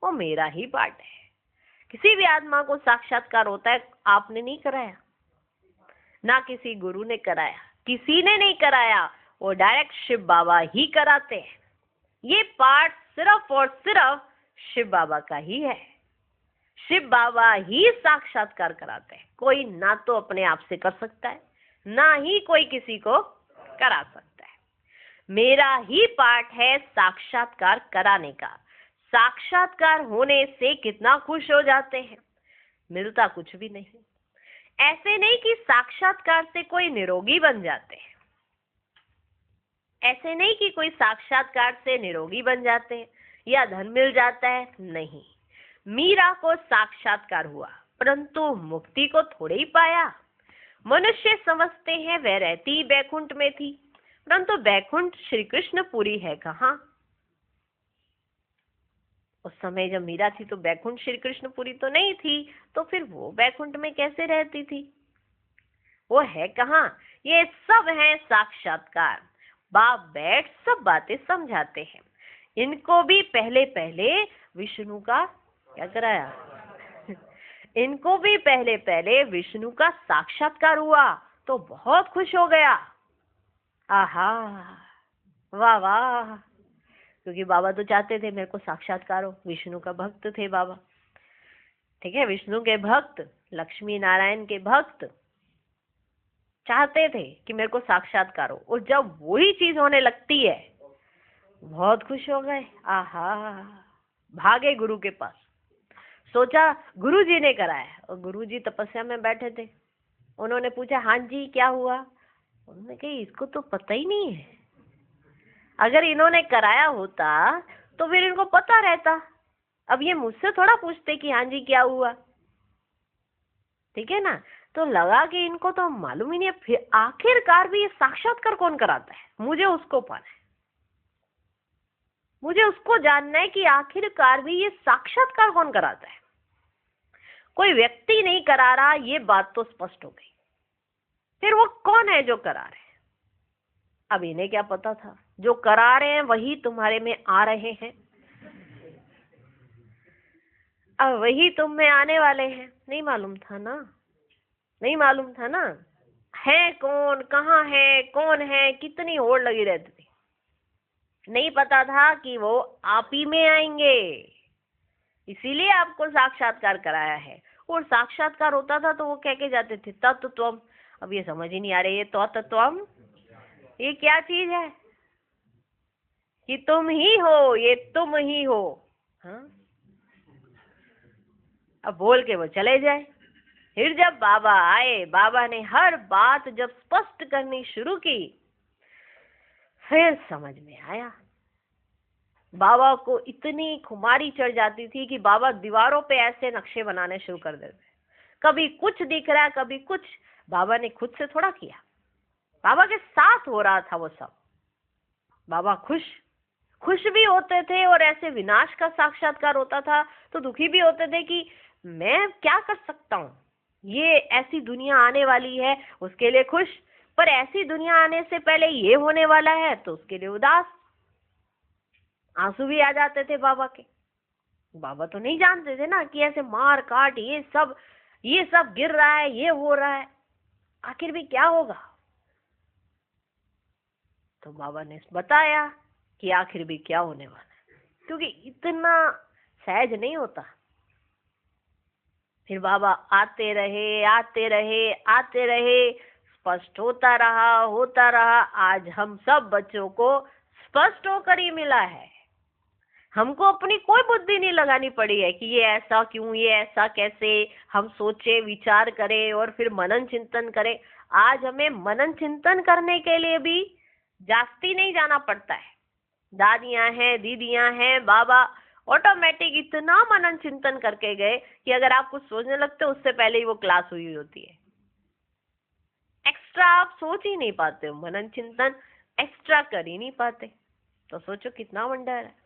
वो मेरा ही पार्ट है। किसी भी आत्मा को साक्षात्कार होता है, आपने नहीं कराया, ना किसी गुरु ने कराया, किसी ने नहीं कराया, वो डायरेक्ट शिव बाबा ही कराते हैं। ये पार्ट सिर्फ और सिर्फ शिव बाबा का ही है। शिव बाबा ही साक्षात्कार कराते हैं। कोई ना तो अपने आप से कर सकता है, ना ही कोई किसी को करा सकता है। मेरा ही पार्ट है साक्षात्कार कराने का। साक्षात्कार होने से कितना खुश हो जाते हैं, मिलता कुछ भी नहीं। ऐसे नहीं कि साक्षात्कार से कोई निरोगी बन जाते हैं, ऐसे नहीं कि कोई साक्षात्कार से निरोगी बन जाते हैं या धन मिल जाता है, नहीं। मीरा को साक्षात्कार हुआ, परंतु मुक्ति को थोड़े ही पाया। मनुष्य समझते हैं वह रहती बैकुंठ में थी, परंतु बैकुंठ श्री कृष्णपुरी है कहाँ। उस समय जब मीरा थी तो बैकुंठ श्री कृष्णपुरी तो नहीं थी, तो फिर वो बैकुंठ में कैसे रहती थी? वो है कहाँ? ये सब है साक्षात्कार। बाप बैठ सब बातें समझाते हैं। इनको भी पहले पहले विष्णु का क्या कराया? इनको भी पहले पहले विष्णु का साक्षात्कार हुआ तो बहुत खुश हो गया। आहा, वाह वाह, क्योंकि बाबा तो चाहते थे मेरे को साक्षात्कार हो। विष्णु का भक्त थे बाबा, ठीक है, विष्णु के भक्त, लक्ष्मी नारायण के भक्त चाहते थे कि मेरे को साक्षात्कार हो। और जब वही चीज होने लगती है बहुत खुश हो गए। आहा, भागे गुरु के पास। सोचा गुरु जी ने कराया, और गुरु जी तपस्या में बैठे थे। उन्होंने पूछा, हाँ जी क्या हुआ? उन्होंने कहा इसको तो पता ही नहीं है। अगर इन्होंने कराया होता तो फिर इनको पता रहता। अब ये मुझसे थोड़ा पूछते कि हाँ जी क्या हुआ, ठीक है ना। तो लगा कि इनको तो मालूम ही नहीं है। फिर आखिरकार भी ये साक्षात्कार कौन कराता है, मुझे उसको पाना है। मुझे उसको जानना है कि आखिरकार भी ये साक्षात्कार कौन कराता है। कोई व्यक्ति नहीं करा रहा, ये बात तो स्पष्ट हो गई। फिर वो कौन है जो करा रहे हैं? अब इन्हें क्या पता था, जो करा रहे हैं वही तुम्हारे में आ रहे हैं। अब वही तुम में आने वाले हैं। नहीं मालूम था ना, नहीं मालूम था ना। है कौन, कहाँ है, कौन है, कितनी होड़ लगी रहती थी। नहीं पता था कि वो आप ही में आएंगे, इसीलिए आपको साक्षात्कार कराया है। और साक्षात्कार होता था तो वो कह के जाते थे तत्त्वम। अब ये समझ ही नहीं आ रही है तो तत्त्वम ये क्या चीज है? कि तुम ही हो, ये तुम ही हो। हाँ, अब बोल के वो चले जाए। फिर जब बाबा आए, बाबा ने हर बात जब स्पष्ट करनी शुरू की, फिर समझ में आया। बाबा को इतनी खुमारी चढ़ जाती थी कि बाबा दीवारों पे ऐसे नक्शे बनाने शुरू कर देते। कभी कुछ दिख रहा है, कभी कुछ। बाबा ने खुद से थोड़ा किया, बाबा के साथ हो रहा था वो सब। बाबा खुश भी होते थे, और ऐसे विनाश का साक्षात्कार होता था तो दुखी भी होते थे कि मैं क्या कर सकता हूँ, ये ऐसी दुनिया आने वाली है उसके लिए खुश, पर ऐसी दुनिया आने से पहले ये होने वाला है तो उसके लिए उदास। आंसू भी आ जाते थे बाबा के। बाबा तो नहीं जानते थे ना कि ऐसे मार काट ये सब गिर रहा है, ये हो रहा है, आखिर भी क्या होगा। तो बाबा ने बताया कि आखिर भी क्या होने वाला है, क्योंकि इतना सहज नहीं होता। फिर बाबा आते रहे, आते रहे, आते रहे, स्पष्ट होता रहा। आज हम सब बच्चों को स्पष्ट होकर ही मिला है। हमको अपनी कोई बुद्धि नहीं लगानी पड़ी है कि ये ऐसा क्यों, ये ऐसा कैसे। हम सोचे, विचार करें और फिर मनन चिंतन करें। आज हमें मनन चिंतन करने के लिए भी जास्ती नहीं जाना पड़ता है। दादियां हैं, दीदियां हैं, बाबा ऑटोमेटिक इतना मनन चिंतन करके गए कि अगर आप कुछ सोचने लगते हो उससे पहले ही वो क्लास हुई होती है। एक्स्ट्रा आप सोच ही नहीं पाते हो, मनन चिंतन एक्स्ट्रा कर ही नहीं पाते। तो सोचो कितना वंडर है।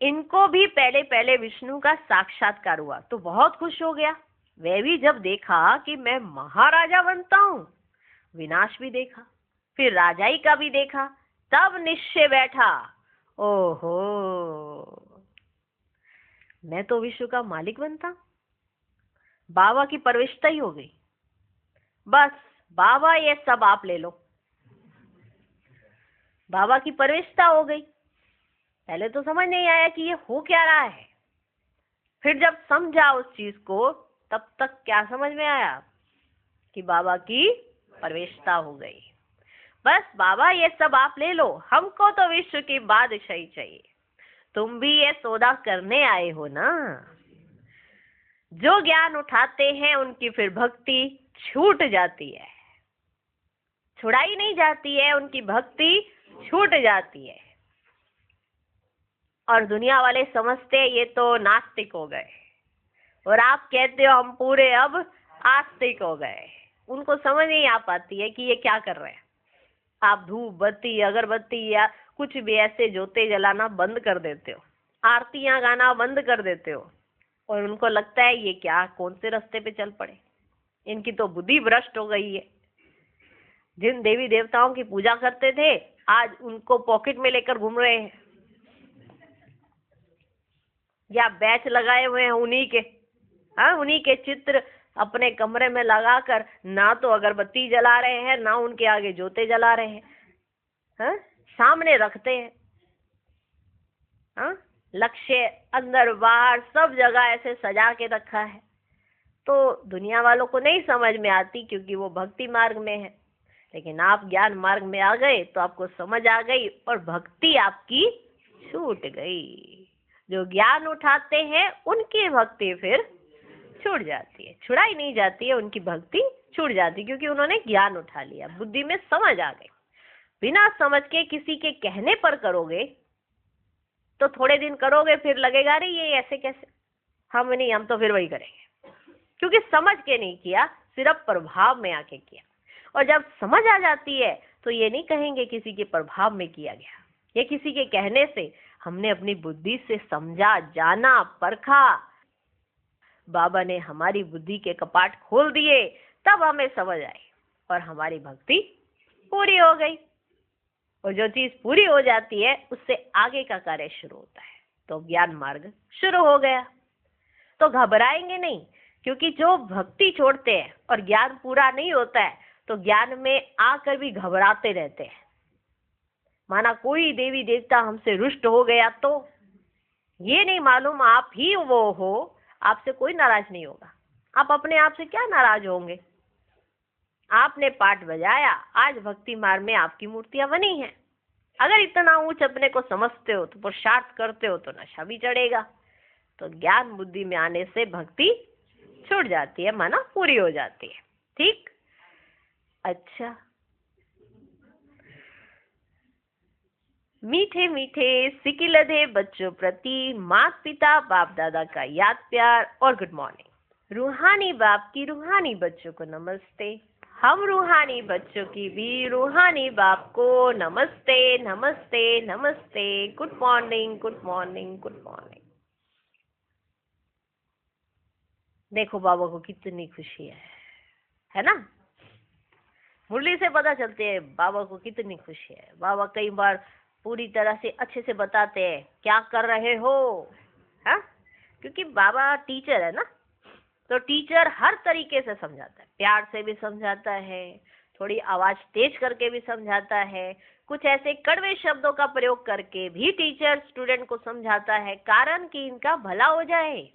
इनको भी पहले पहले विष्णु का साक्षात्कार हुआ तो बहुत खुश हो गया। वह भी जब देखा कि मैं महाराजा बनता हूँ, विनाश भी देखा, फिर राजाई का भी देखा, तब निश्चय बैठा, ओहो मैं तो विश्व का मालिक बनता। बाबा की परविष्टा ही हो गई। बस बाबा ये सब आप ले लो, बाबा की परविष्टा हो गई। पहले तो समझ नहीं आया कि ये हो क्या रहा है। फिर जब समझा उस चीज को, तब तक क्या समझ में आया कि बाबा की परवेशता हो गई। बस बाबा ये सब आप ले लो, हमको तो विश्व की बादशाही चाहिए। तुम भी ये सौदा करने आए हो ना। जो ज्ञान उठाते हैं उनकी फिर भक्ति छूट जाती है, छुड़ाई नहीं जाती है, उनकी भक्ति छूट जाती है। और दुनिया वाले समझते हैं ये तो नास्तिक हो गए, और आप कहते हो हम पूरे अब आस्तिक हो गए। उनको समझ नहीं आ पाती है कि ये क्या कर रहे हैं। आप धूप बत्ती, अगरबत्ती या कुछ भी ऐसे जोते जलाना बंद कर देते हो, आरतियां गाना बंद कर देते हो, और उनको लगता है ये क्या, कौन से रास्ते पे चल पड़े। इनकी तो बुद्धि भ्रष्ट हो गई है। जिन देवी देवताओं की पूजा करते थे आज उनको पॉकेट में लेकर घूम रहे हैं, या बैच लगाए हुए हैं उन्हीं के। हाँ, उन्हीं के चित्र अपने कमरे में लगाकर ना तो अगरबत्ती जला रहे हैं, ना उनके आगे जोते जला रहे हैं। हाँ, सामने रखते हैं। हाँ, लक्ष्य अंदर बाहर सब जगह ऐसे सजा के रखा है। तो दुनिया वालों को नहीं समझ में आती क्योंकि वो भक्ति मार्ग में है, लेकिन आप ज्ञान मार्ग में आ गए तो आपको समझ आ गई और भक्ति आपकी छूट गई। जो ज्ञान उठाते हैं उनकी भक्ति फिर छूट जाती है, छुड़ाई नहीं जाती है, उनकी भक्ति छूट जाती है क्योंकि उन्होंने ज्ञान उठा लिया, बुद्धि में समझ आ गई। बिना समझ के किसी के कहने पर करोगे तो थोड़े दिन करोगे, फिर लगेगा अरे ये ऐसे कैसे, हम नहीं, हम तो फिर वही करेंगे, क्योंकि समझ के नहीं किया, सिर्फ प्रभाव में आके किया। और जब समझ आ जाती है तो ये नहीं कहेंगे किसी के प्रभाव में किया गया, ये किसी के कहने से हमने अपनी बुद्धि से समझा, जाना, परखा। बाबा ने हमारी बुद्धि के कपाट खोल दिए, तब हमें समझ आई और हमारी भक्ति पूरी हो गई। और जो चीज पूरी हो जाती है उससे आगे का कार्य शुरू होता है, तो ज्ञान मार्ग शुरू हो गया। तो घबराएंगे नहीं, क्योंकि जो भक्ति छोड़ते हैं और ज्ञान पूरा नहीं होता है तो ज्ञान में आकर भी घबराते रहते हैं। माना कोई देवी देवता हमसे रुष्ट हो गया तो ये नहीं मालूम आप ही वो हो, आपसे कोई नाराज नहीं होगा। आप अपने आप से क्या नाराज होंगे? आपने पाठ बजाया, आज भक्ति मार्ग में आपकी मूर्तियां बनी हैं। अगर इतना ऊंच अपने को समझते हो तो पुरुषार्थ करते हो तो नशा भी चढ़ेगा। तो ज्ञान बुद्धि में आने से भक्ति छूट जाती है, माना पूरी हो जाती है। ठीक, अच्छा। मीठे मीठे सिकिलधे बच्चों प्रति माता पिता बाप दादा का याद प्यार और गुड मॉर्निंग। रूहानी बाप की रूहानी बच्चों को नमस्ते। हम रूहानी बच्चों की भी रूहानी बाप को नमस्ते नमस्ते नमस्ते। Good morning good morning good morning. देखो बाबा को कितनी खुशी है ना? मुरली से पता चलती है बाबा को कितनी खुशी है। बाबा कई बार पूरी तरह से अच्छे से बताते हैं क्या कर रहे हो, हाँ? क्योंकि बाबा टीचर है ना, तो टीचर हर तरीके से समझाता है, प्यार से भी समझाता है, थोड़ी आवाज तेज करके भी समझाता है, कुछ ऐसे कड़वे शब्दों का प्रयोग करके भी टीचर स्टूडेंट को समझाता है, कारण कि इनका भला हो जाए।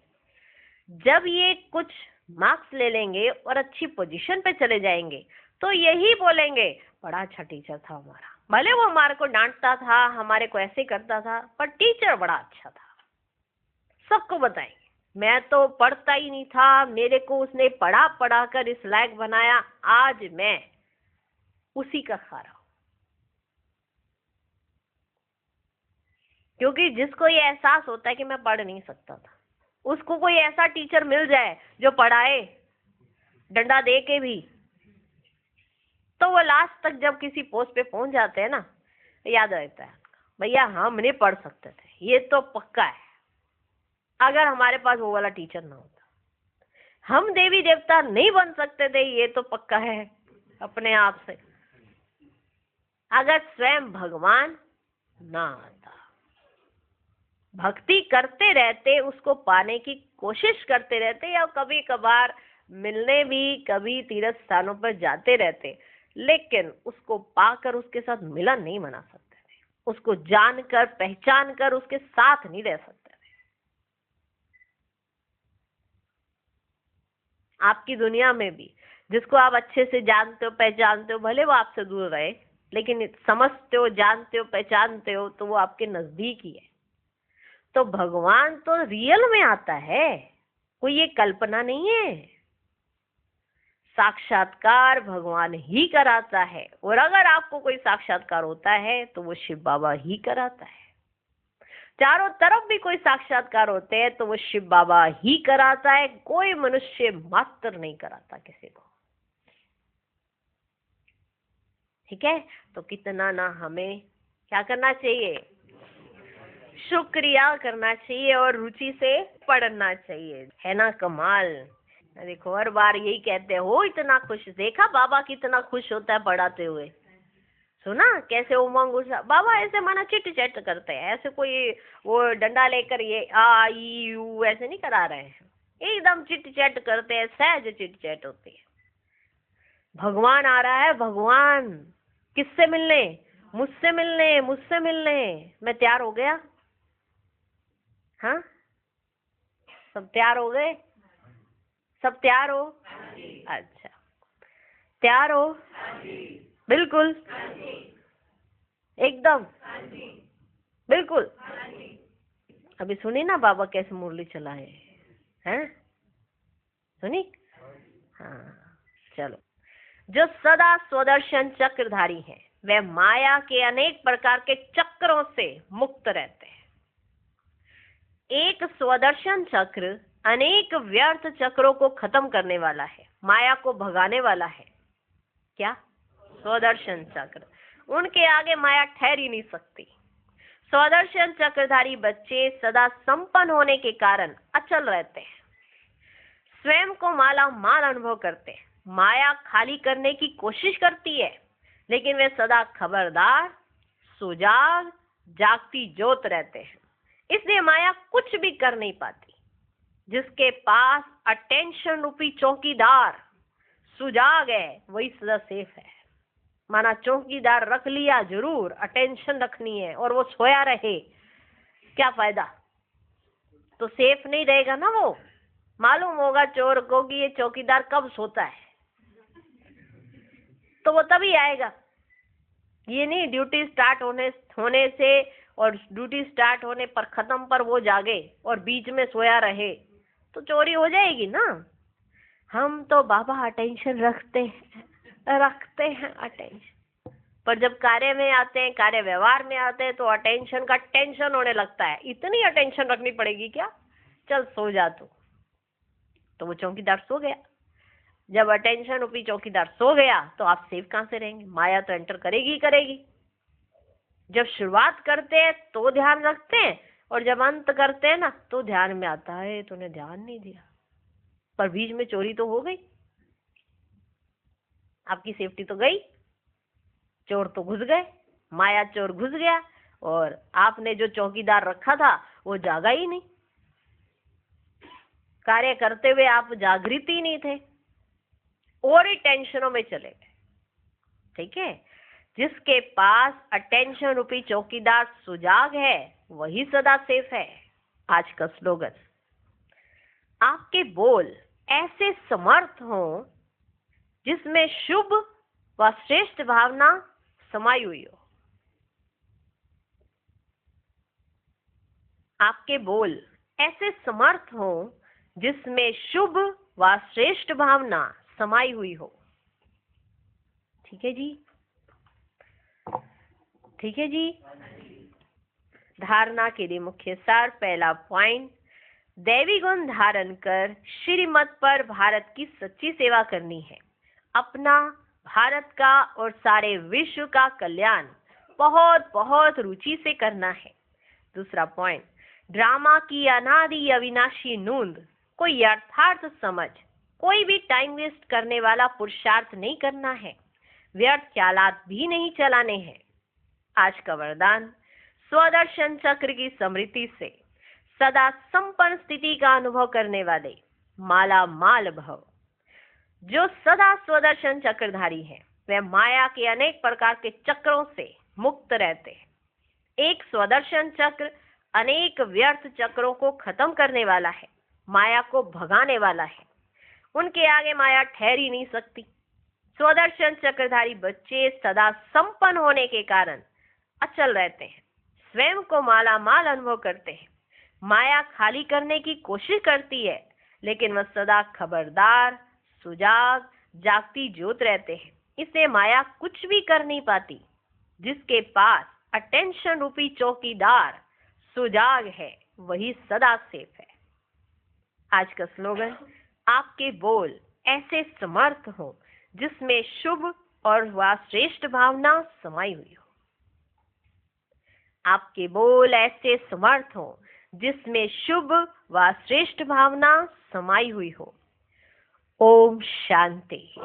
जब ये कुछ मार्क्स ले लेंगे और अच्छी पोजीशन पे चले जाएंगे तो यही बोलेंगे बड़ा अच्छा टीचर था हमारा, भले वो हमारे को डांटता था, हमारे को ऐसे करता था, पर टीचर बड़ा अच्छा था। सबको बताएंगे मैं तो पढ़ता ही नहीं था, मेरे को उसने पढ़ा पढ़ा कर इस लायक बनाया, आज मैं उसी का खा रहा हूं। क्योंकि जिसको ये एहसास होता है कि मैं पढ़ नहीं सकता था, उसको कोई ऐसा टीचर मिल जाए जो पढ़ाए डंडा दे के भी, तो वो लास्ट तक जब किसी पोस्ट पे पहुंच जाते हैं ना, याद रहता है भैया हम नहीं पढ़ सकते थे, ये तो पक्का है। अगर हमारे पास वो वाला टीचर ना होता, हम देवी देवता नहीं बन सकते थे, ये तो पक्का है अपने आप से। अगर स्वयं भगवान ना आता, भक्ति करते रहते, उसको पाने की कोशिश करते रहते, या कभी कभार मिलने भी कभी तीर्थ स्थानों पर जाते रहते, लेकिन उसको पाकर उसके साथ मिलन नहीं मना सकते थे, उसको जानकर पहचान कर उसके साथ नहीं रह सकते थे। आपकी दुनिया में भी जिसको आप अच्छे से जानते हो पहचानते हो, भले वो आपसे दूर रहे, लेकिन समझते हो जानते हो पहचानते हो तो वो आपके नजदीक ही है। तो भगवान तो रियल में आता है, कोई ये कल्पना नहीं है। साक्षात्कार भगवान ही कराता है, और अगर आपको कोई साक्षात्कार होता है तो वो शिव बाबा ही कराता है। चारों तरफ भी कोई साक्षात्कार होते हैं तो वो शिव बाबा ही कराता है, कोई मनुष्य मात्र नहीं कराता किसी को। ठीक है, तो कितना ना हमें क्या करना चाहिए, शुक्रिया करना चाहिए और रुचि से पढ़ना चाहिए, है ना कमाल। देखो हर बार यही कहते हो, इतना खुश देखा बाबा कितना खुश होता है पढ़ाते हुए, सुना कैसे उमंग उस बाबा ऐसे माना चिट चैट करते हैं, ऐसे कोई वो डंडा लेकर ये आ ई यू ऐसे नहीं करा रहे हैं, एकदम चिट चैट करते हैं, सहज चिट चैट होती है। भगवान आ रहा है, भगवान किससे मिलने? मुझसे मिलने, मुझसे मिलने। मैं तैयार हो गया? हाँ, सब तैयार हो गए? सब तैयार हो? अच्छा, तैयार हो? बिल्कुल, एकदम बिल्कुल। अभी सुनी ना बाबा कैसे मुरली चलाए हैं, सुनी? हाँ, चलो। जो सदा स्वदर्शन चक्रधारी हैं, वे माया के अनेक प्रकार के चक्रों से मुक्त रहते हैं। एक स्वदर्शन चक्र अनेक व्यर्थ चक्रों को खत्म करने वाला है, माया को भगाने वाला है। क्या? स्वदर्शन चक्र। उनके आगे माया ठहर ही नहीं सकती। स्वदर्शन चक्रधारी बच्चे सदा संपन्न होने के कारण अचल रहते हैं, स्वयं को माला माल अनुभव करते हैं। माया खाली करने की कोशिश करती है, लेकिन वे सदा खबरदार, सुजाग, जागती ज्योत रहते हैं। इसलिए माया कुछ भी कर नहीं पाती। जिसके पास अटेंशन रूपी चौकीदार सुजाग है, वही सदा सेफ है। माना चौकीदार रख लिया, जरूर अटेंशन रखनी है, और वो सोया रहे, क्या फायदा? तो सेफ नहीं रहेगा ना वो। मालूम होगा चोर को कि ये चौकीदार कब सोता है, तो वो तभी आएगा। ये नहीं ड्यूटी स्टार्ट होने से और ड्यूटी स्टार्ट होने पर खत्म पर वो जागे और बीच में सोया रहे, तो चोरी हो जाएगी ना। हम तो बाबा अटेंशन रखते हैं अटेंशन, पर जब कार्य में आते हैं, कार्य व्यवहार में आते हैं, तो अटेंशन का टेंशन होने लगता है। इतनी अटेंशन रखनी पड़ेगी क्या? चल सो जा तू। तो वो चौकीदार सो गया। जब अटेंशन रूपी चौकीदार सो गया, तो आप सेफ कहां से रहेंगे? माया तो एंटर करेगी ही करेगी। जब शुरुआत करते हैं तो ध्यान रखते हैं, और जब अंत करते हैं ना, तो ध्यान में आता है तूने ध्यान नहीं दिया, पर बीच में चोरी तो हो गई, आपकी सेफ्टी तो गई, चोर तो घुस गए, माया चोर घुस गया, और आपने जो चौकीदार रखा था वो जागा ही नहीं। कार्य करते हुए आप जागृत ही नहीं थे, और ही टेंशनों में चले गए। ठीक है? जिसके पास अटेंशन रूपी चौकीदार सुजाग है, वही सदा सेफ है। आज का स्लोगन, आपके बोल ऐसे समर्थ हों जिसमें शुभ व श्रेष्ठ भावना समाई हुई हो। आपके बोल ऐसे समर्थ हों जिसमें शुभ व श्रेष्ठ भावना समाई हुई हो। ठीक है जी? ठीक है जी? धारणा के लिए मुख्य सार, पहला पॉइंट, दैवी गुण धारण कर श्रीमत पर भारत की सच्ची सेवा करनी है। अपना, भारत का और सारे विश्व का कल्याण बहुत बहुत रुचि से करना है। दूसरा पॉइंट, ड्रामा की अनादि अविनाशी नूंद कोई यथार्थ समझ, कोई भी टाइम वेस्ट करने वाला पुरुषार्थ नहीं करना है, व्यर्थ ख्यालात भी नहीं चलाने हैं। आज का वरदान, स्वदर्शन चक्र की स्मृति से सदा संपन्न स्थिति का अनुभव करने वाले माला माल भव। जो सदा स्वदर्शन चक्रधारी है, वे माया के अनेक प्रकार के चक्रों से मुक्त रहते हैं। एक स्वदर्शन चक्र अनेक व्यर्थ चक्रों को खत्म करने वाला है, माया को भगाने वाला है। उनके आगे माया ठहर ही नहीं सकती। स्वदर्शन चक्रधारी बच्चे सदा संपन्न होने के कारण अचल रहते हैं, स्वयं को माला माल अनुभव करते हैं। माया खाली करने की कोशिश करती है, लेकिन वह सदा खबरदार, सुजाग, जागती ज्योत रहते हैं। इसलिए माया कुछ भी कर नहीं पाती। जिसके पास अटेंशन रूपी चौकीदार सुजाग है, वही सदा सेफ है। आज का स्लोगन, आपके बोल ऐसे समर्थ हो जिसमें शुभ और व श्रेष्ठ भावना समाई हुई हो। आपके बोल ऐसे समर्थ हो जिसमें शुभ व श्रेष्ठ भावना समाई हुई हो। ओम शांति।